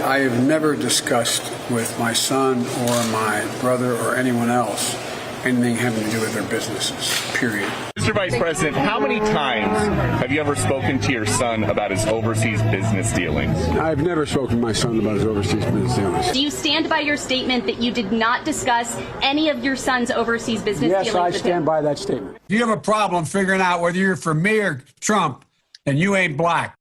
I have never discussed with my son or my brother or anyone else anything having to do with their businesses, period. Mr. Vice President, how many times have you ever spoken to your son about his overseas business dealings? I've never spoken to my son about his overseas business dealings. Do you stand by your statement that you did not discuss any of your son's overseas business dealings? Yes, I stand by that statement. If you have a problem figuring out whether you're for me or Trump, then you ain't black.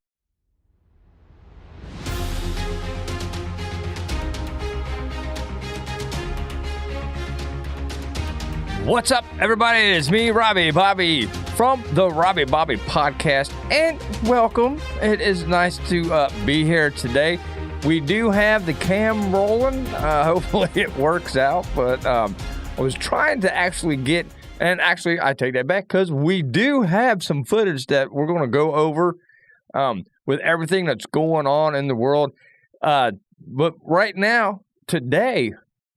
What's up, everybody? It's me, Robbie Bobby, from the Robbie Bobby podcast, and welcome. It is nice to be here today. We do have the cam rolling. Hopefully it works out, but I was trying to actually get, and actually I take that back because we do have some footage that we're going to go over with everything that's going on in the world. But right now, today,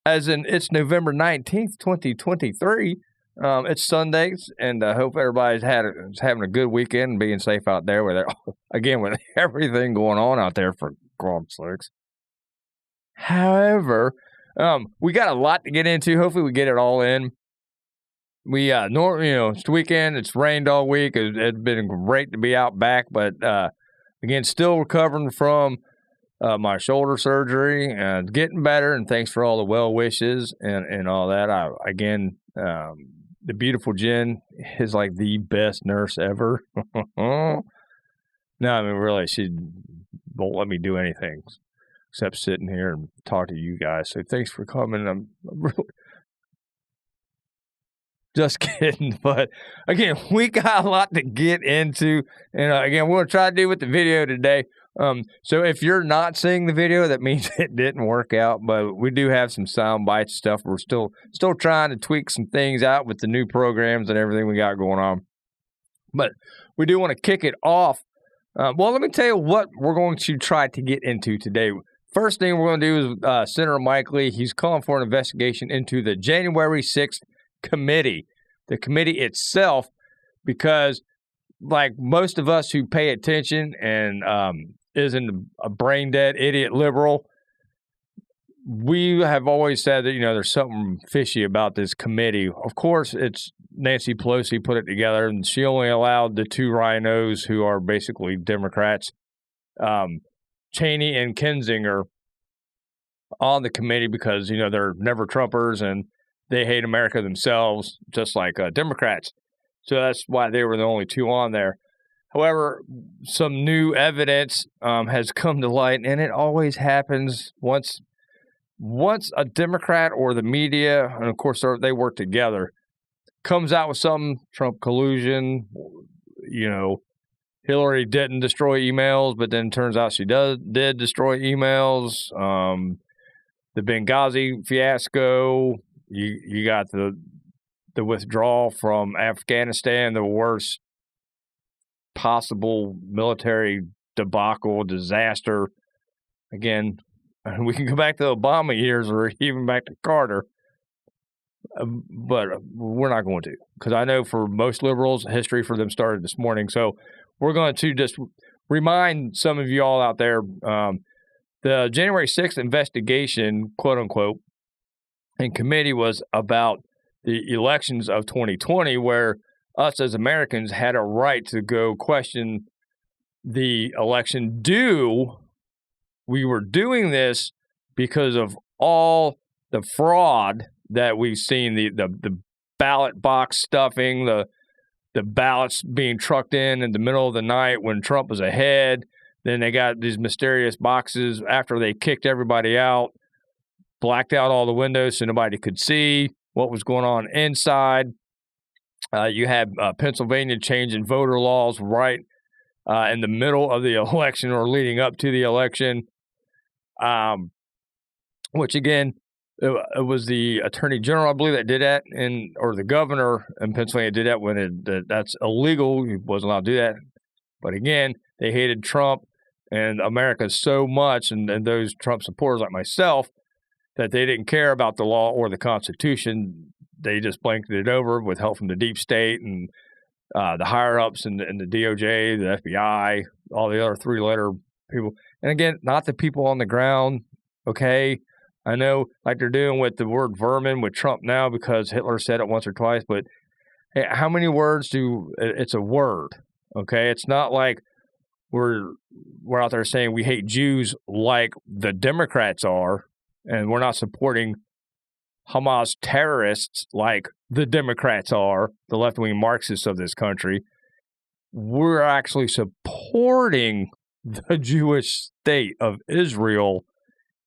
as in it's November 19th, 2023. It's Sundays, and I hope everybody's having a good weekend and being safe out there with everything going on out there, for God's sakes. However, we got a lot to get into. Hopefully we get it all in. It's the weekend. It's rained all week. It's been great to be out back, but again, still recovering from my shoulder surgery and getting better, and thanks for all the well wishes and all that. The beautiful Jen is like the best nurse ever. No, I mean, really, she won't let me do anything except sitting here and talk to you guys. So thanks for coming. I'm really just kidding. But again, we got a lot to get into. And again, we're going to try to do with the video today. So if you're not seeing the video, that means it didn't work out, but we do have some sound bites stuff. We're still trying to tweak some things out with the new programs and everything we got going on. But we do want to kick it off. Well, let me tell you what we're going to try to get into today. First thing we're going to do is Senator Mike Lee. He's calling for an investigation into the January 6th committee, the committee itself, because like most of us who pay attention and isn't a brain dead idiot liberal, we have always said that, there's something fishy about this committee. Of course, it's Nancy Pelosi put it together, and she only allowed the two rhinos who are basically Democrats, Cheney and Kinzinger, on the committee because, they're never Trumpers and they hate America themselves, just like Democrats. So that's why they were the only two on there. However, some new evidence has come to light, and it always happens once a Democrat or the media, and of course they work together, comes out with something, Trump collusion, Hillary didn't destroy emails, but then turns out she did destroy emails. The Benghazi fiasco, you got the withdrawal from Afghanistan, the worst possible military debacle, disaster. Again, we can go back to the Obama years or even back to Carter, but we're not going to, because I know for most liberals, history for them started this morning. So we're going to just remind some of you all out there, the January 6th investigation, quote unquote, and committee was about the elections of 2020, where us as Americans had a right to go question the election. We were doing this because of all the fraud that we've seen, the ballot box stuffing, the ballots being trucked in the middle of the night when Trump was ahead. Then they got these mysterious boxes after they kicked everybody out, blacked out all the windows so nobody could see what was going on inside. You had Pennsylvania changing voter laws right in the middle of the election or leading up to the election, which again, it was the attorney general, I believe, that did that, or the governor in Pennsylvania did that when that's illegal. He wasn't allowed to do that. But again, they hated Trump and America so much, and those Trump supporters like myself, that they didn't care about the law or the Constitution. They just blanketed it over with help from the deep state and the higher-ups and the DOJ, the FBI, all the other three-letter people. And again, not the people on the ground, okay? I know, like they're doing with the word vermin with Trump now because Hitler said it once or twice, but hey, how many words it's a word, okay? It's not like we're out there saying we hate Jews like the Democrats are, and we're not supporting Hamas terrorists like the Democrats are, the left-wing Marxists of this country. We're actually supporting the Jewish state of Israel,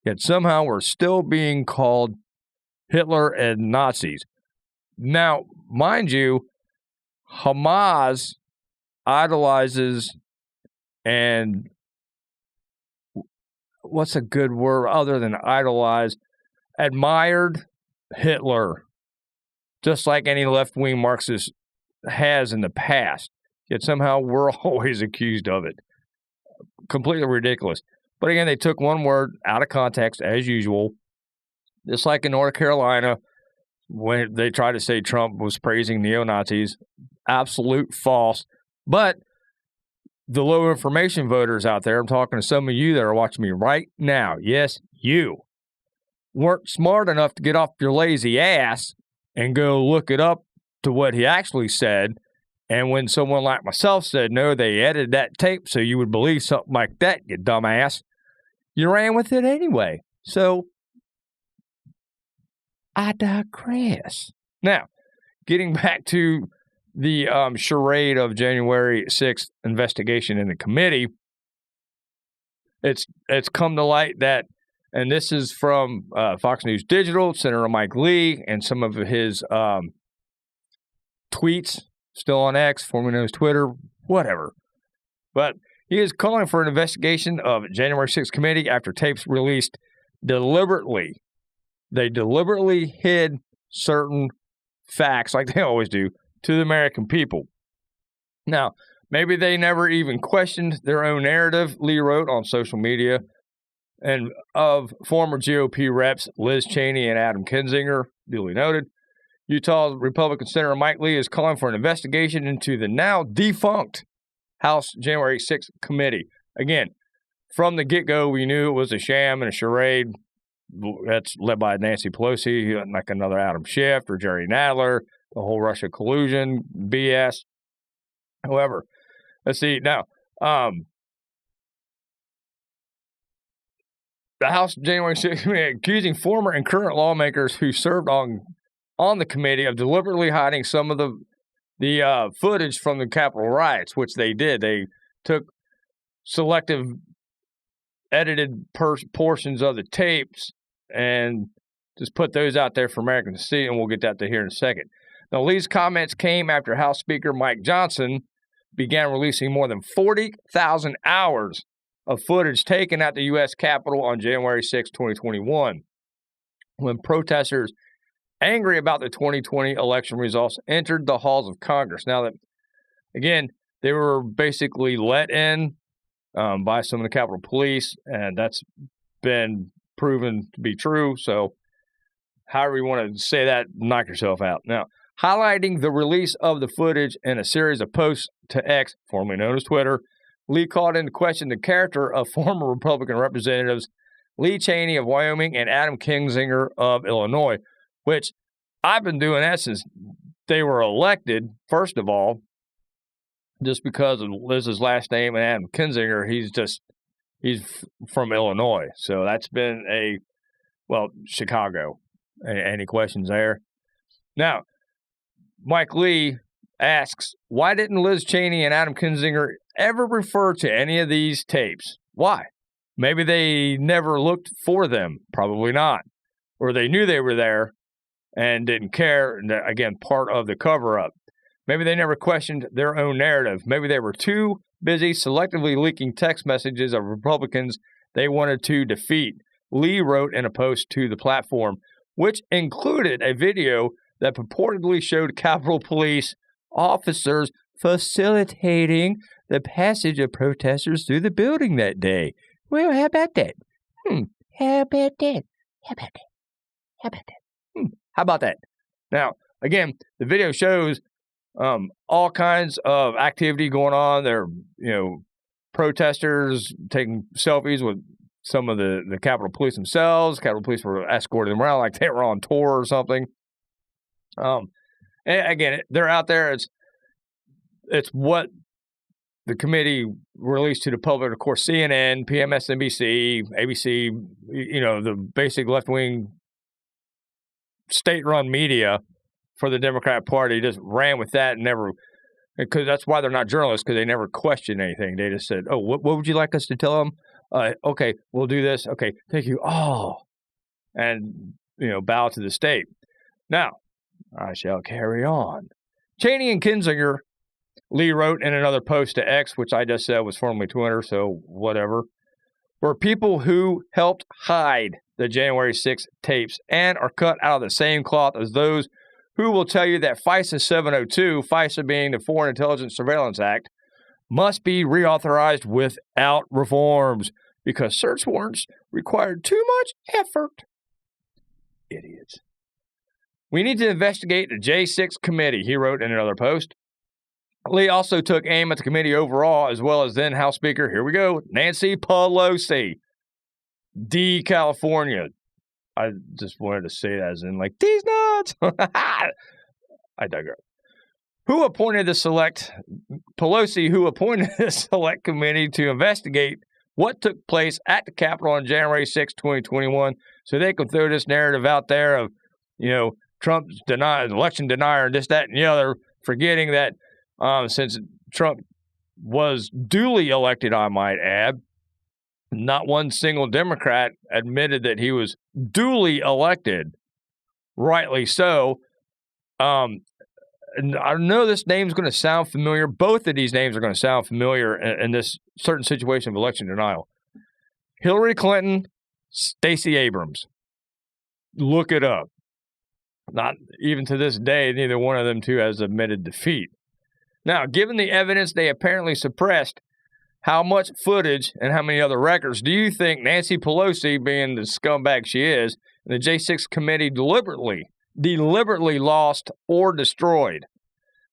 yet somehow we're still being called Hitler and Nazis. Now, mind you, Hamas idolizes and what's a good word other than idolize? Admired Hitler, just like any left-wing Marxist has in the past. Yet somehow we're always accused of it. Completely ridiculous. But again, they took one word out of context, as usual. Just like in North Carolina, when they tried to say Trump was praising neo-Nazis. Absolute false. But the low information voters out there, I'm talking to some of you that are watching me right now. Yes, you weren't smart enough to get off your lazy ass and go look it up to what he actually said. And when someone like myself said, no, they edited that tape so you would believe something like that, you dumbass, you ran with it anyway. So, I digress. Now, getting back to the charade of January 6th investigation in the committee, it's come to light that, and this is from Fox News Digital, Senator Mike Lee, and some of his tweets, still on X, formerly known as Twitter, whatever. But he is calling for an investigation of January 6th committee after tapes released deliberately. They deliberately hid certain facts, like they always do, to the American people. Now, maybe they never even questioned their own narrative, Lee wrote on social media, and of former GOP reps Liz Cheney and Adam Kinzinger, duly noted. Utah Republican Senator Mike Lee is calling for an investigation into the now defunct House January 6th committee. Again, from the get-go, we knew it was a sham and a charade. That's led by Nancy Pelosi, like another Adam Schiff or Jerry Nadler, the whole Russia collusion BS. However, let's see now. The House January 6th committee accusing former and current lawmakers who served on the committee of deliberately hiding some of the footage from the Capitol riots, which they did. They took selective edited portions of the tapes and just put those out there for Americans to see, and we'll get that to here in a second. Now, Lee's comments came after House Speaker Mike Johnson began releasing more than 40,000 hours of footage taken at the U.S. Capitol on January 6, 2021, when protesters angry about the 2020 election results entered the halls of Congress. Now that, again, they were basically let in by some of the Capitol Police, and that's been proven to be true. So however you want to say that, knock yourself out. Now, highlighting the release of the footage in a series of posts to X, formerly known as Twitter, Lee called into question the character of former Republican representatives Lee Cheney of Wyoming and Adam Kinzinger of Illinois, which I've been doing that since they were elected, first of all, just because of Liz's last name and Adam Kinzinger, he's from Illinois. So that's been Chicago. Any questions there? Now, Mike Lee asks, why didn't Liz Cheney and Adam Kinzinger ever refer to any of these tapes? Why? Maybe they never looked for them. Probably not. Or they knew they were there and didn't care. And again, part of the cover-up. Maybe they never questioned their own narrative. Maybe they were too busy selectively leaking text messages of Republicans they wanted to defeat. Lee wrote in a post to the platform, which included a video that purportedly showed Capitol Police officers facilitating the passage of protesters through the building that day. Well, how about that? How about that? How about that? How about that? How about that? Now, again, the video shows all kinds of activity going on. They're, protesters taking selfies with some of the Capitol Police themselves. Capitol Police were escorting them around like they were on tour or something. And again, they're out there. It's what the committee released to the public. Of course, CNN, PMSNBC, ABC, the basic left-wing state-run media for the Democrat Party just ran with that and never, because that's why they're not journalists, because they never questioned anything. They just said, oh, what would you like us to tell them? Okay, we'll do this. Okay, thank you. Oh, and, bow to the state. Now, I shall carry on. Cheney and Kinzinger, Lee wrote in another post to X, which I just said was formerly Twitter, so whatever, were people who helped hide the January 6th tapes and are cut out of the same cloth as those who will tell you that FISA 702, FISA being the Foreign Intelligence Surveillance Act, must be reauthorized without reforms because search warrants required too much effort. Idiots. We need to investigate the J6 committee, he wrote in another post. Lee also took aim at the committee overall, as well as then House Speaker, here we go, Nancy Pelosi, D. California. I just wanted to say that as in like, these nuts. I digress. Pelosi, who appointed the select committee to investigate what took place at the Capitol on January 6, 2021, so they could throw this narrative out there of, Trump's election denier and this, that, and the other, forgetting that since Trump was duly elected, I might add, not one single Democrat admitted that he was duly elected, rightly so. And I know this name's going to sound familiar. Both of these names are going to sound familiar in this certain situation of election denial. Hillary Clinton, Stacey Abrams. Look it up. Not even to this day, neither one of them two has admitted defeat. Now, given the evidence they apparently suppressed, how much footage and how many other records do you think Nancy Pelosi, being the scumbag she is, and the J6 committee deliberately lost or destroyed?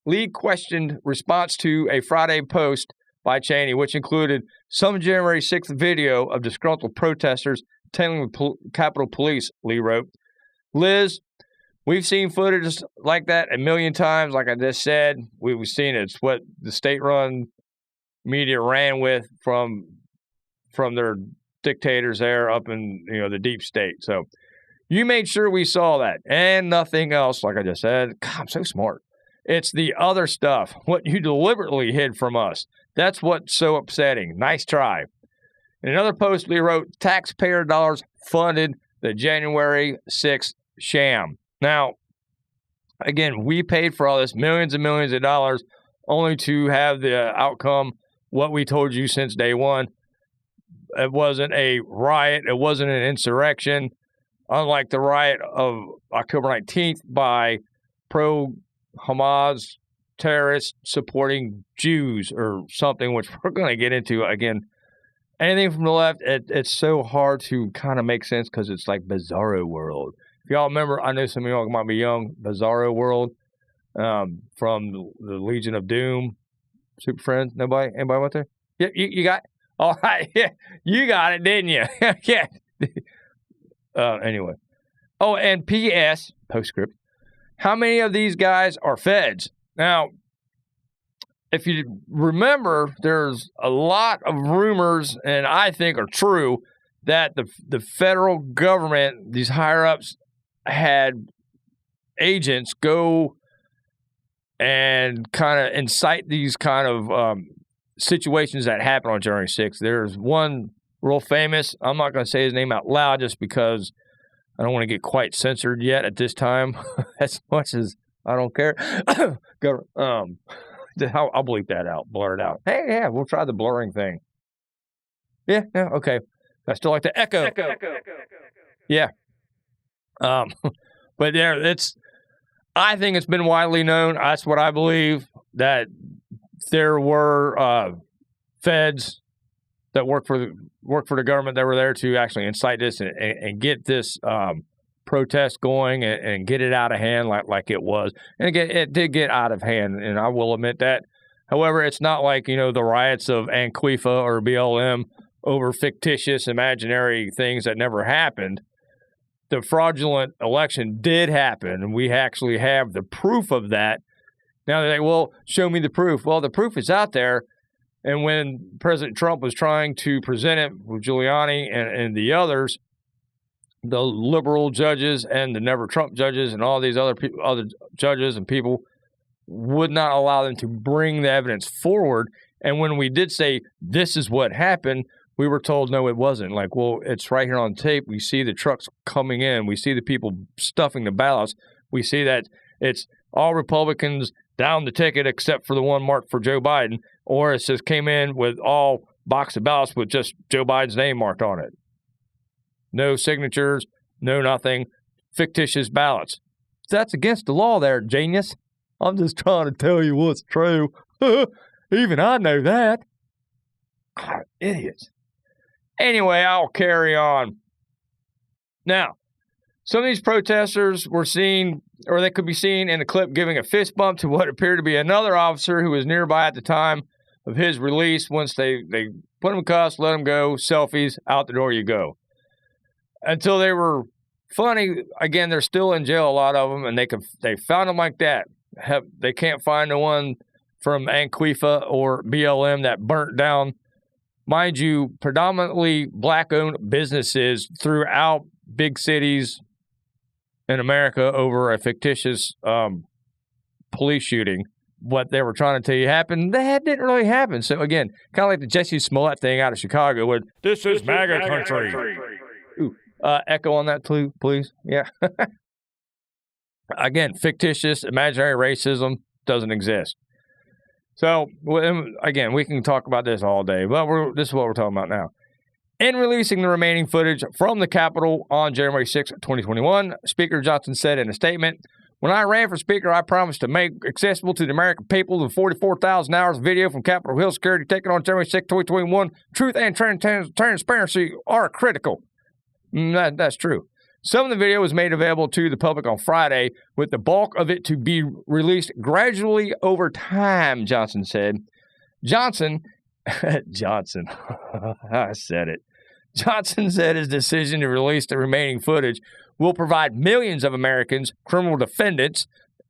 Lee questioned response to a Friday post by Cheney, which included some January 6th video of disgruntled protesters telling the Capitol Police, Lee wrote. Liz, we've seen footage like that a million times, like I just said. We've seen it. It's what the state-run media ran with from their dictators there up in the deep state. So you made sure we saw that and nothing else, like I just said. God, I'm so smart. It's the other stuff, what you deliberately hid from us. That's what's so upsetting. Nice try. In another post, Lee wrote, taxpayer dollars funded the January 6th sham. Now, again, we paid for all this, millions and millions of dollars, only to have the outcome, what we told you since day one. It wasn't a riot. It wasn't an insurrection. Unlike the riot of October 19th by pro-Hamas terrorists supporting Jews or something, which we're going to get into again. Anything from the left, it's so hard to kind of make sense because it's like Bizarro World. If y'all remember, I know some of y'all might be young, Bizarro World from the Legion of Doom, Super Friends. Nobody? Anybody went there? Yeah, you got? All right, yeah, you got it, didn't you? Yeah. Anyway. Oh, and P.S. postscript. How many of these guys are feds? Now, if you remember, there's a lot of rumors, and I think are true, that the federal government, these higher-ups, had agents go and kind of incite these kind of situations that happen on January 6th. There's one real famous, I'm not going to say his name out loud just because I don't want to get quite censored yet at this time, as much as I don't care. I'll bleep that out, blur it out. Hey, yeah, we'll try the blurring thing. Yeah, okay. I still like the echo. Yeah. But there, I think it's been widely known. That's what I believe, that there were feds that work for the government that were there to actually incite this and get this protest going and get it out of hand like it was. And again, it did get out of hand, and I will admit that. However, it's not like, the riots of Antifa or BLM over fictitious, imaginary things that never happened. The fraudulent election did happen, and we actually have the proof of that. Now they're like, well, show me the proof. Well, the proof is out there. And when President Trump was trying to present it with Giuliani and the others, the liberal judges and the Never Trump judges and all these other judges and people would not allow them to bring the evidence forward. And when we did say, this is what happened, we were told, no, it wasn't. Like, well, it's right here on tape. We see the trucks coming in. We see the people stuffing the ballots. We see that it's all Republicans down the ticket except for the one marked for Joe Biden. Or it says came in with all box of ballots with just Joe Biden's name marked on it. No signatures, no nothing. Fictitious ballots. That's against the law there, genius. I'm just trying to tell you what's true. Even I know that. God, idiots. Anyway, I'll carry on. Now, some of these protesters were seen, or they could be seen in a clip giving a fist bump to what appeared to be another officer who was nearby at the time of his release. Once they put him in cuffs, let him go, selfies, out the door you go. Until they were funny, again, they're still in jail, a lot of them, and they found them like that. They can't find the one from Antifa or BLM that burnt down, mind you, predominantly black-owned businesses throughout big cities in America over a fictitious police shooting. What they were trying to tell you happened, that didn't really happen. So again, kind of like the Jesse Smollett thing out of Chicago, where this is MAGA country. Ooh, echo on that, please. Yeah. Again, fictitious, imaginary racism doesn't exist. So, again, we can talk about this all day, but this is what we're talking about now. In releasing the remaining footage from the Capitol on January 6, 2021, Speaker Johnson said in a statement, "When I ran for Speaker, I promised to make accessible to the American people the 44,000 hours of video from Capitol Hill security taken on January 6, 2021. Truth and transparency are critical." That's true. Some of the video was made available to the public on Friday, with the bulk of it to be released gradually over time, Johnson said. Johnson, I said it. Johnson said his decision to release the remaining footage will provide millions of Americans, criminal defendants,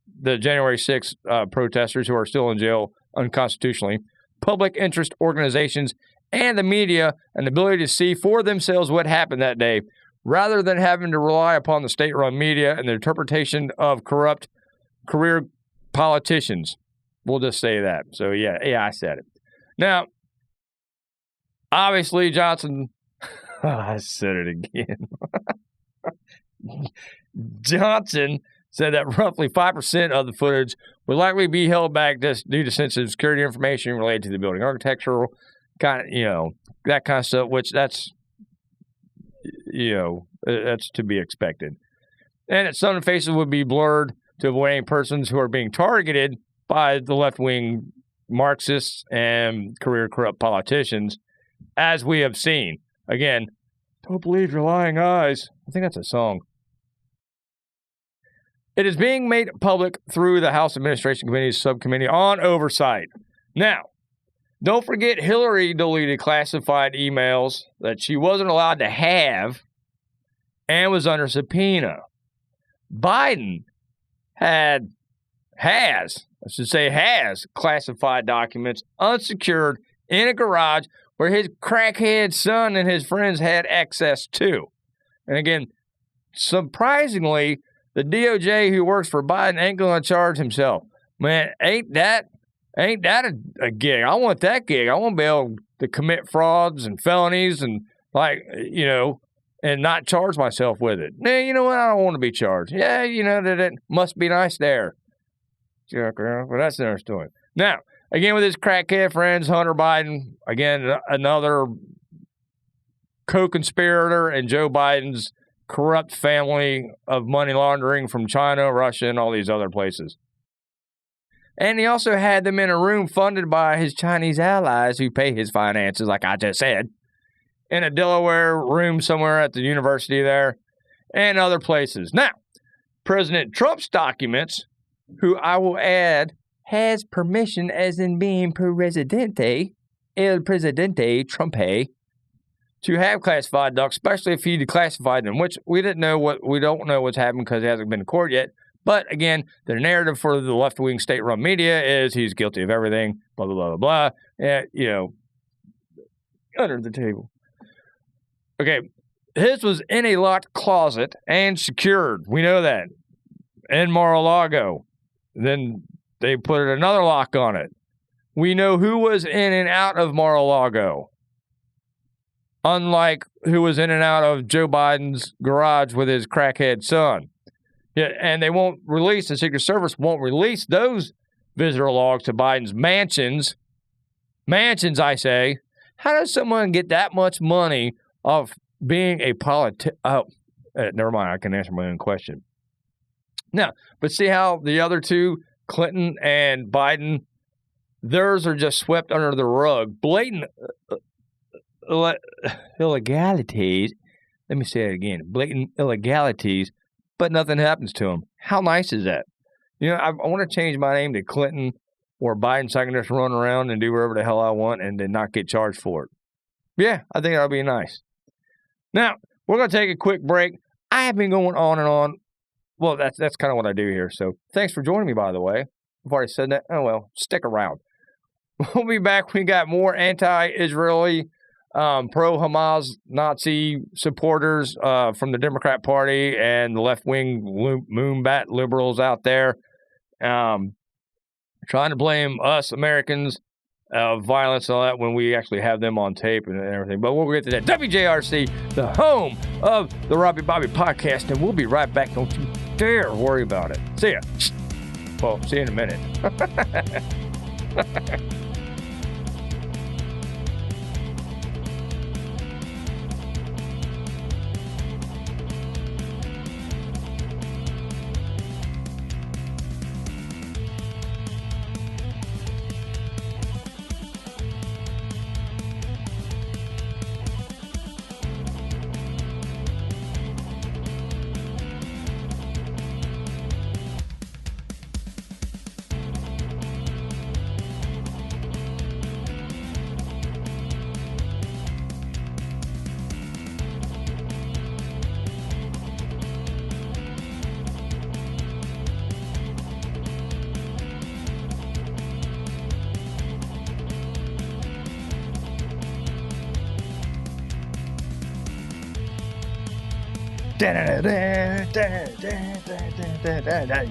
the January 6 protesters who are still in jail unconstitutionally, public interest organizations, and the media an ability to see for themselves what happened that day, rather than having to rely upon the state-run media and the interpretation of corrupt career politicians. We'll just say that. So, yeah, I said it. Now, obviously, Johnson, I said it again. Johnson said that roughly 5% of the footage would likely be held back just due to sensitive security information related to the building architectural kind of, that kind of stuff, which that's to be expected. And that some faces would be blurred to avoid any persons who are being targeted by the left-wing Marxists and career corrupt politicians, as we have seen. Again, don't believe your lying eyes. I think that's a song. It is being made public through the House Administration Committee's Subcommittee on Oversight. Now, don't forget Hillary deleted classified emails that she wasn't allowed to have and was under subpoena. Biden has classified documents unsecured in a garage where his crackhead son and his friends had access to. And again, surprisingly, the DOJ who works for Biden ain't going to charge himself. Man, ain't that a gig? I want that gig. I want to be able to commit frauds and felonies and and not charge myself with it. Nah, you know what? I don't want to be charged. Yeah, that must be nice there. Well, that's another story. Now, again, with his crackhead friends, Hunter Biden, again, another co-conspirator in Joe Biden's corrupt family of money laundering from China, Russia, and all these other places. And he also had them in a room funded by his Chinese allies who pay his finances, like I just said, in a Delaware room somewhere at the university there, and other places. Now, President Trump's documents, who I will add has permission, as in being El Presidente Trump, to have classified docs, especially if he declassified them, which we don't know what's happened because he hasn't been in court yet. But again, the narrative for the left-wing state-run media is he's guilty of everything, blah, blah, blah, blah, blah, under the table. Okay, his was in a locked closet and secured. We know that. In Mar-a-Lago. Then they put another lock on it. We know who was in and out of Mar-a-Lago. Unlike who was in and out of Joe Biden's garage with his crackhead son. Yeah, and they won't release, the Secret Service won't release those visitor logs to Biden's mansions. Mansions, I say. How does someone get that much money off being a never mind, I can answer my own question. Now, but see how the other two, Clinton and Biden, theirs are just swept under the rug. Blatant illegalities. Let me say it again. Blatant illegalities, but nothing happens to them. How nice is that? I want to change my name to Clinton or Biden so I can just run around and do whatever the hell I want and then not get charged for it. Yeah, I think that'll be nice. Now, we're going to take a quick break. I have been going on and on. Well, that's kind of what I do here. So thanks for joining me, by the way. I've already said that. Oh, well, stick around. We'll be back. We got more anti-Israeli, pro-Hamas Nazi supporters from the Democrat Party and the left-wing moonbat liberals out there trying to blame us Americans violence and all that when we actually have them on tape and everything. But we'll get to that. WJRC, the home of the Robbie Bobby podcast, and we'll be right back. Don't you dare worry about it. See ya. Well, see you in a minute.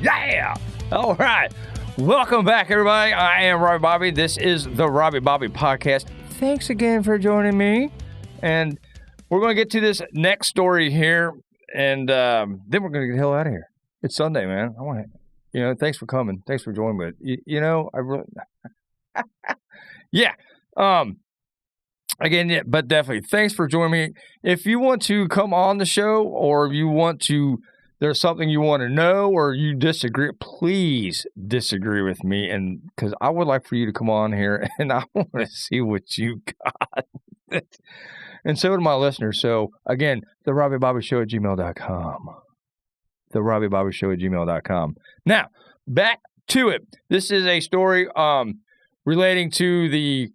Yeah! All right. Welcome back, everybody. I am Robbie Bobby. This is the Robbie Bobby podcast. Thanks again for joining me. And we're going to get to this next story here. And then we're going to get the hell out of here. It's Sunday, man. I want to, thanks for coming. Thanks for joining me. I really, yeah. Again, yeah, but definitely, thanks for joining me. If you want to come on the show or if you want to, there's something you want to know or you disagree, please disagree with me. And because I would like for you to come on here and I want to see what you got. And so do my listeners. So again, the RobbieBobbyShow@gmail.com. The RobbieBobbyShow@gmail.com. Now, back to it. This is a story relating to the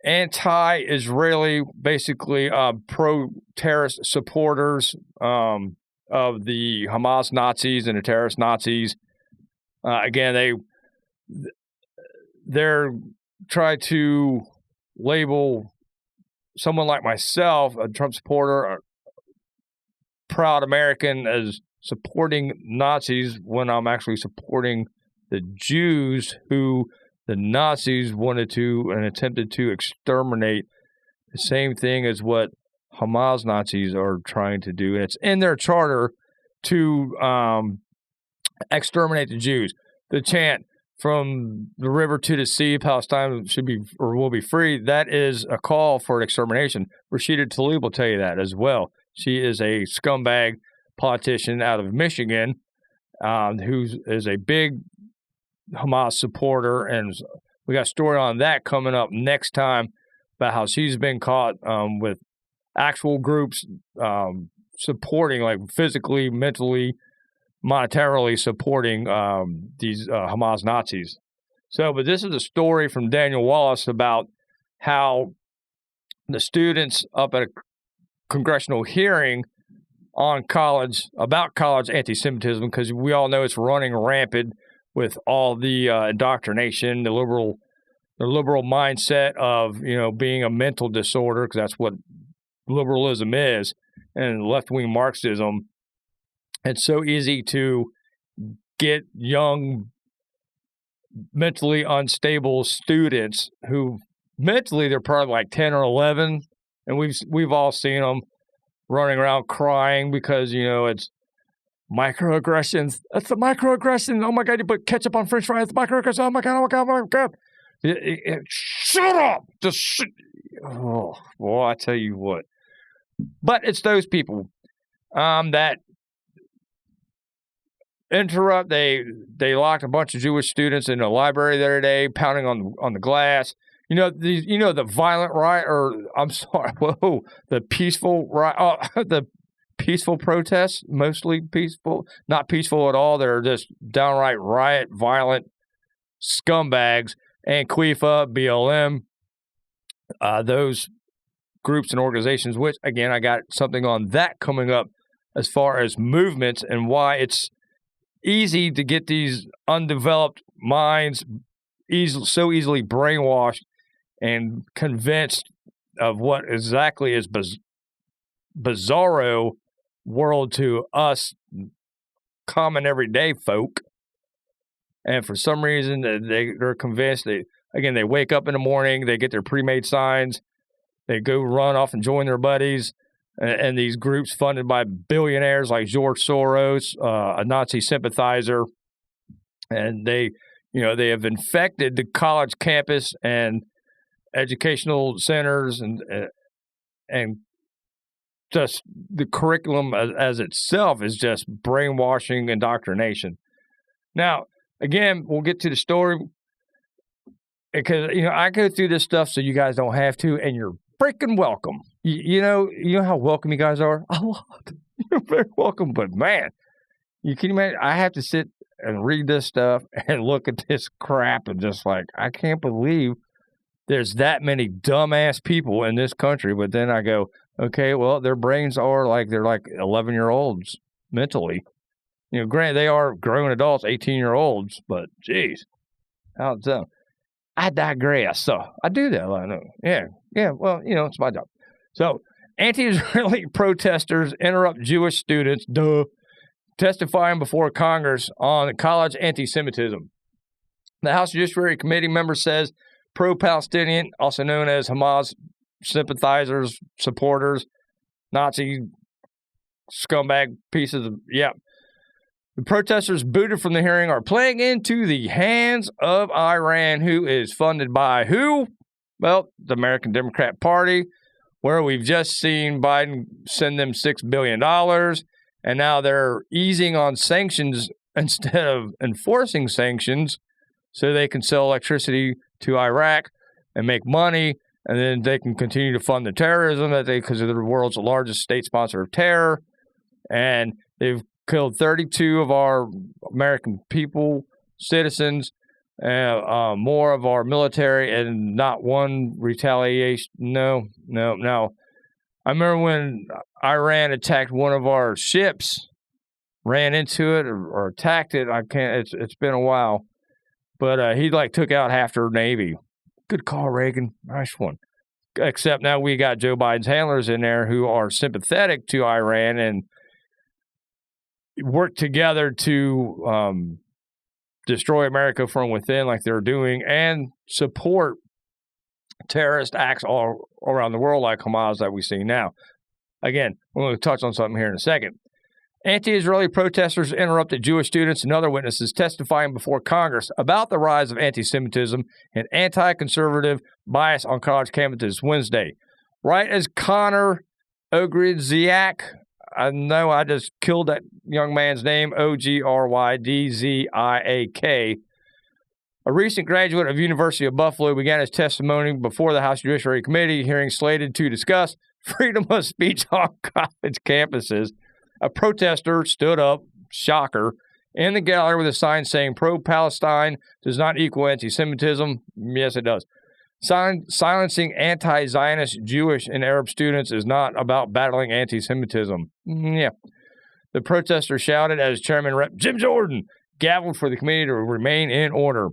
anti-Israeli, basically pro-terrorist supporters of the Hamas Nazis and the terrorist Nazis. Again, they're trying to label someone like myself, a Trump supporter, a proud American, as supporting Nazis when I'm actually supporting the Jews who the Nazis wanted to and attempted to exterminate. The same thing as what Hamas Nazis are trying to do. And it's in their charter to exterminate the Jews. The chant, from the river to the sea, Palestine should be or will be free, that is a call for extermination. Rashida Tlaib will tell you that as well. She is a scumbag politician out of Michigan who is a big Hamas supporter, and we got a story on that coming up next time about how she's been caught with actual groups supporting, like physically, mentally, monetarily supporting these Hamas Nazis. So, but this is a story from Daniel Wallace about how the students up at a congressional hearing on college anti-Semitism, because we all know it's running rampant with all the indoctrination, the liberal mindset of, being a mental disorder, because that's what liberalism is, and left-wing Marxism. It's so easy to get young, mentally unstable students who mentally they're probably like 10 or 11, and we've all seen them running around crying because it's microaggressions. That's the microaggression. Oh my God, you put ketchup on French fries. It's microaggression. Oh my God, oh my God, oh my God. Shut up. Oh, well, I tell you what. But it's those people that interrupt. They locked a bunch of Jewish students in a library the other day, pounding on the glass. The violent riot, the peaceful riot, the peaceful protests, mostly peaceful, not peaceful at all. They're just downright riot, violent scumbags. Antifa, BLM, those groups and organizations, which, again, I got something on that coming up as far as movements and why it's easy to get these undeveloped minds so easily brainwashed and convinced of what exactly is bizarro world to us common everyday folk. And for some reason, they're convinced. They wake up in the morning, they get their pre-made signs, they go run off and join their buddies, and these groups funded by billionaires like George Soros, a Nazi sympathizer, and they have infected the college campus and educational centers and just the curriculum as itself is just brainwashing indoctrination. Now, again, we'll get to the story because, I go through this stuff so you guys don't have to, and you're freaking welcome. You know how welcome you guys are? A lot. You're very welcome, but man, you can imagine I have to sit and read this stuff and look at this crap and just like, I can't believe there's that many dumbass people in this country. But then I go, okay, well, their brains are they're like 11-year-olds mentally. Granted, they are grown adults, 18-year-olds, but geez, how's that? I digress. So I do that. I know. Yeah. Well, it's my job. So anti-Israeli protesters interrupt Jewish students, testifying before Congress on college anti-Semitism. The House Judiciary Committee member says pro-Palestinian, also known as Hamas sympathizers, supporters, Nazi scumbag pieces of, The protesters booted from the hearing are playing into the hands of Iran, who is funded by who? Well, the American Democrat Party, where we've just seen Biden send them $6 billion, and now they're easing on sanctions instead of enforcing sanctions so they can sell electricity to Iraq and make money, and then they can continue to fund the terrorism because they're the world's largest state sponsor of terror. And they've killed 32 of our American people, citizens, more of our military, and not one retaliation. No. I remember when Iran attacked one of our ships, ran into it or attacked it. It's been a while, but he took out half their Navy. Good call, Reagan. Nice one. Except now we got Joe Biden's handlers in there who are sympathetic to Iran and work together to destroy America from within like they're doing and support terrorist acts all around the world like Hamas that we see now. Again, we're going to touch on something here in a second. Anti-Israeli protesters interrupted Jewish students and other witnesses testifying before Congress about the rise of anti-Semitism and anti-conservative bias on college campuses Wednesday. Right as Connor Ogrydziak, I know I just killed that young man's name, Ogrydziak, a recent graduate of University of Buffalo, began his testimony before the House Judiciary Committee hearing slated to discuss freedom of speech on college campuses. A protester stood up, shocker, in the gallery with a sign saying pro-Palestine does not equal anti-Semitism. Yes, it does. Silencing anti-Zionist Jewish and Arab students is not about battling anti-Semitism. Yeah. The protesters shouted as Chairman Rep. Jim Jordan gavelled for the committee to remain in order.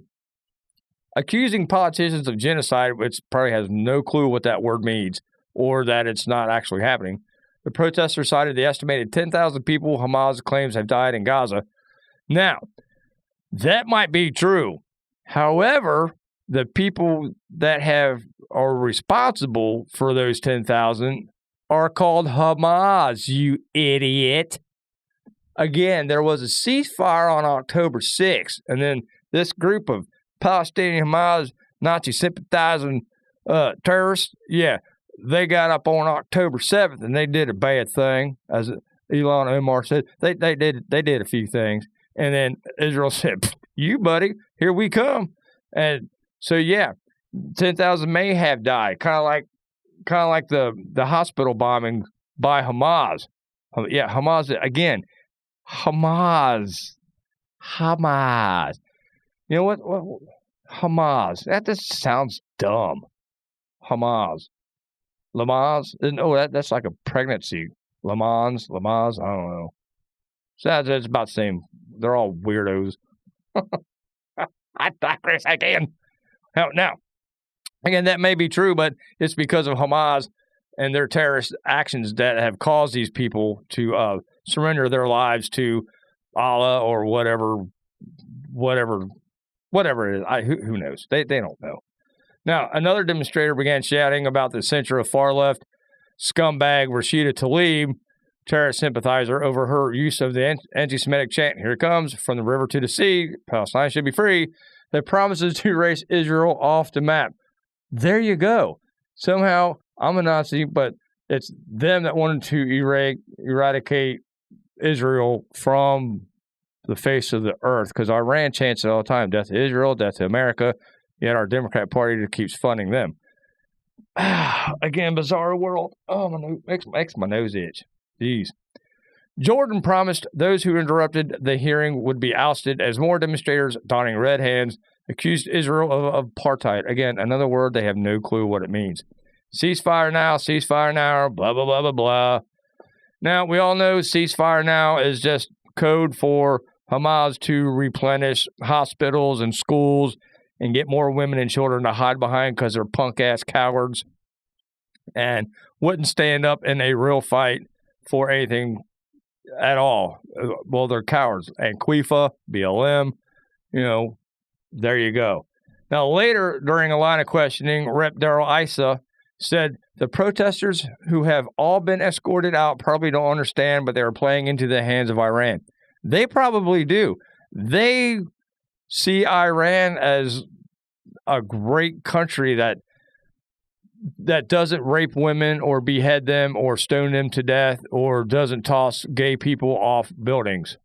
Accusing politicians of genocide, which probably has no clue what that word means or that it's not actually happening, the protesters cited the estimated 10,000 people Hamas claims have died in Gaza. Now, that might be true. However, the people that are responsible for those 10,000 are called Hamas, you idiot. Again, there was a ceasefire on October 6th, and then this group of Palestinian Hamas Nazi sympathizing terrorists, they got up on October 7th and they did a bad thing, as Ilhan Omar said. They did a few things, and then Israel said, "You buddy, here we come." And so 10,000 may have died, kind of like the hospital bombing by Hamas. Hamas again. Hamas. You know what? Hamas. That just sounds dumb. Hamas. Lamaze? No, that's like a pregnancy. Lamans. I don't know. So it's about the same. They're all weirdos. I digress again. Now, again, that may be true, but it's because of Hamas and their terrorist actions that have caused these people to surrender their lives to Allah or whatever it is. Who knows? They don't know. Now, another demonstrator began shouting about the censure of far-left scumbag Rashida Tlaib, terrorist sympathizer, over her use of the anti-Semitic chant, "Here it comes, from the river to the sea, Palestine should be free," that promises to erase Israel off the map. There you go. Somehow, I'm a Nazi, but it's them that wanted to eradicate Israel from the face of the earth, because Iran chants it all the time, death to Israel, death to America, yet our Democrat Party just keeps funding them. Again, bizarre world. Oh, makes my nose itch. Jeez. Jordan promised those who interrupted the hearing would be ousted as more demonstrators donning red hands accused Israel of apartheid. Again, another word they have no clue what it means. Ceasefire now, blah, blah, blah, blah, blah. Now, we all know ceasefire now is just code for Hamas to replenish hospitals and schools and get more women and children to hide behind because they're punk-ass cowards and wouldn't stand up in a real fight for anything at all. Well, they're cowards. And Antifa, BLM, there you go. Now, later, during a line of questioning, Rep. Darrell Issa said the protesters who have all been escorted out probably don't understand, but they are playing into the hands of Iran. They probably do. They see Iran as a great country that doesn't rape women or behead them or stone them to death or doesn't toss gay people off buildings.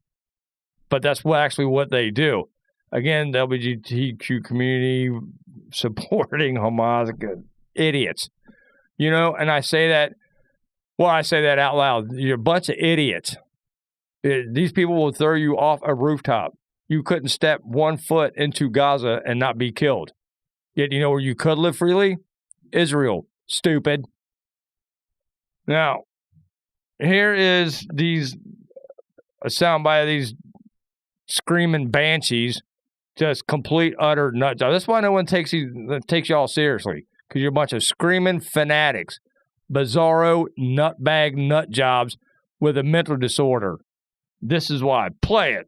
But that's what they do. Again, the LGBTQ community supporting Hamas, idiots. And I say that out loud. You're a bunch of idiots. These people will throw you off a rooftop. You couldn't step 1 foot into Gaza and not be killed. Yet, where you could live freely? Israel. Stupid. Now, here is a soundbite of these screaming banshees, just complete, utter nut job. That's why no one takes y'all seriously, because you're a bunch of screaming fanatics, bizarro, nutbag nut jobs with a mental disorder. This is why. Play it.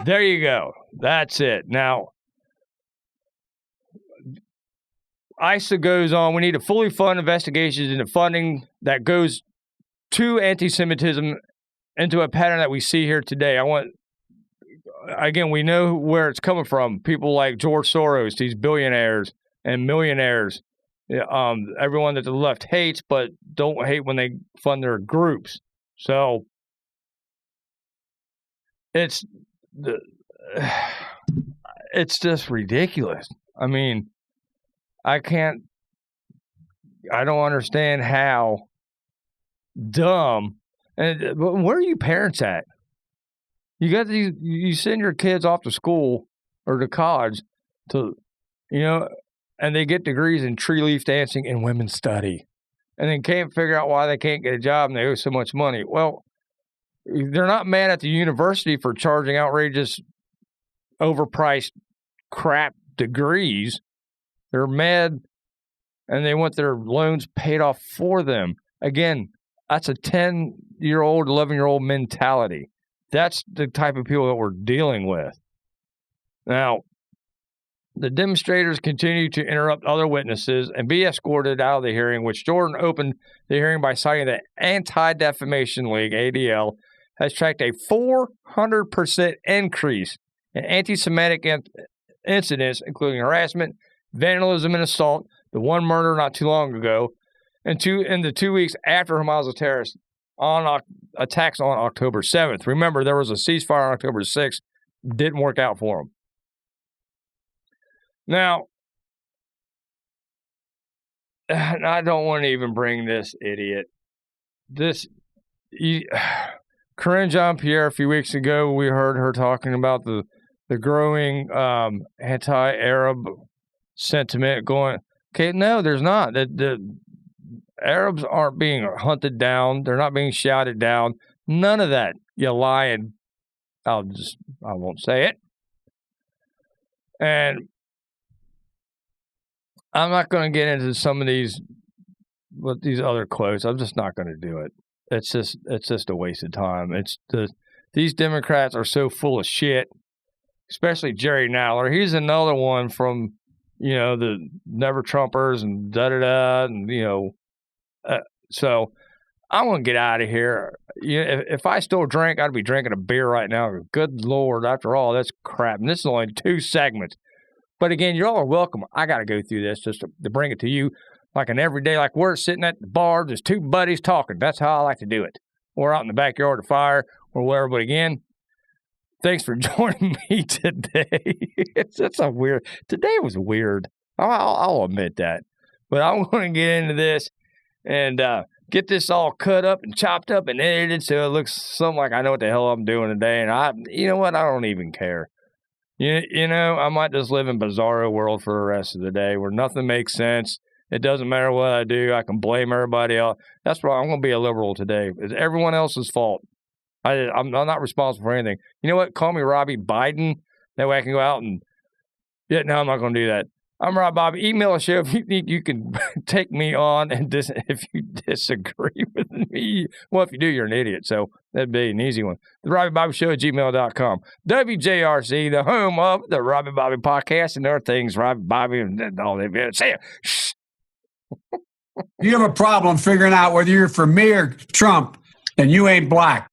There you go. That's it. Now, ISA goes on. We need to fully fund investigations into funding that goes to anti-Semitism into a pattern that we see here today. Again, we know where it's coming from. People like George Soros, these billionaires and millionaires, everyone that the left hates, but don't hate when they fund their groups. So it's just ridiculous. I mean, I don't understand how dumb. And where are you parents at? You send your kids off to school or to college and they get degrees in tree leaf dancing and women's study, and then can't figure out why they can't get a job and they owe so much money. Well, they're not mad at the university for charging outrageous, overpriced crap degrees. They're mad and they want their loans paid off for them. Again, that's a 10-year-old, 11-year-old mentality. That's the type of people that we're dealing with. Now, the demonstrators continue to interrupt other witnesses and be escorted out of the hearing, which Jordan opened the hearing by citing the Anti-Defamation League, ADL, has tracked a 400% increase in anti-Semitic incidents, including harassment, vandalism, and assault, the one murder not too long ago, and in the 2 weeks after Hamas's terrorist attacks on October 7th. Remember, there was a ceasefire on October 6th. Didn't work out for them. Now, I don't want to even bring this idiot. Corinne Jean-Pierre, a few weeks ago, we heard her talking about the growing anti-Arab sentiment going, okay, no, there's not. The Arabs aren't being hunted down. They're not being shouted down. None of that. You lying. I won't say it. And I'm not going to get into some of these other quotes. I'm just not going to do it. It's just a waste of time. These Democrats are so full of shit, especially Jerry Nadler. He's another one from, the Never Trumpers and da-da-da, and, so I want to get out of here. If I still drank, I'd be drinking a beer right now. Good Lord, after all, that's crap. And this is only 2 segments. But again, you all are welcome. I got to go through this just to bring it to you like an everyday, like we're sitting at the bar, there's 2 buddies talking. That's how I like to do it. Or out in the backyard of fire or whatever. But again, thanks for joining me today. Today was weird. I'll admit that. But I'm going to get into this and get this all cut up and chopped up and edited so it looks something like I know what the hell I'm doing today. And you know what? I don't even care. I might just live in bizarro world for the rest of the day where nothing makes sense. It doesn't matter what I do. I can blame everybody else. That's why I'm going to be a liberal today. It's everyone else's fault. I'm not responsible for anything. You know what? Call me Robbie Biden. That way I can go out and... Yeah, no, I'm not going to do that. I'm Rob Bobby. Email a show if you think you can take me on, and if you disagree with me. Well, if you do, you're an idiot. So that'd be an easy one. The Robbie Bobby Show at gmail.com. WJRC, the home of the Robbie Bobby podcast and other things. Robbie Bobby and all that. Say it. Shh. You have a problem figuring out whether you're for me or Trump, and you ain't black.